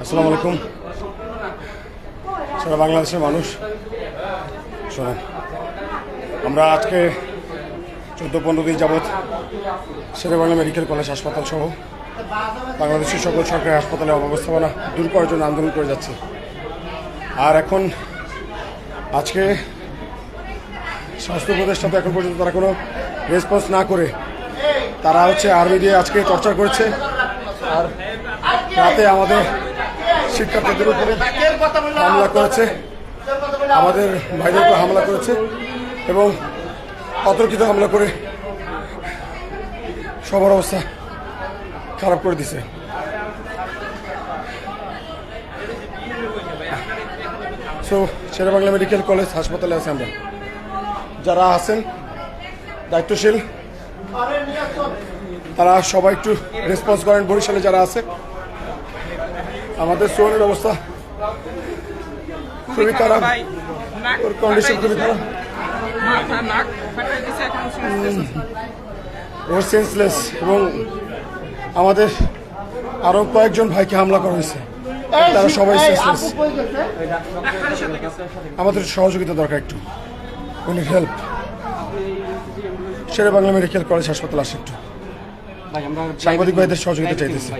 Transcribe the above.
আসসালামু আলাইকুম। সারা বাংলাদেশের মানুষ শোনেন, আমরা আজকে 14-15 দিন যাবৎ শেরেবাংলা মেডিকেল কলেজ হাসপাতাল সহ বাংলাদেশের সকল সরকারি হাসপাতালে অব্যবস্থাপনা দূর করার জন্য আন্দোলন করে যাচ্ছে। আর এখন আজকে স্বাস্থ্য উপদেষ্টা এখন পর্যন্ত তারা কোনো রেসপন্স না করে তারা আর্মি দিয়ে আজকে টর্চার করেছে। আর রাতে আমাদের শিক্ষার্থীদের উপরে হামলা করেছে, আমাদের ভাইদের উপর হামলা করেছে এবং অতর্কিত হামলা করে সবার অবস্থা খারাপ করে দিছে। সো শেরেবাংলা মেডিকেল কলেজ হাসপাতালে আছে, আমরা যারা আছেন দায়িত্বশীল তারা সবাই একটু রেসপন্স করেন। বরিশালে যারা আছে, আমাদের সোহনের অবস্থা খুবই খারাপ, ওর কন্ডিশন খুবই খারাপ, ওর সেন্সলেস। এবং আমাদের আরো কয়েকজন ভাইকে হামলা করা হয়েছে, তারা সবাই সেন্সলেস। আমাদের সহযোগিতা দরকার, একটু উনি হেল্প। শেরেবাংলা মেডিকেল কলেজ হাসপাতাল আসে, একটু সাংবাদিক ভাইদের সহযোগিতা চাইতেছি।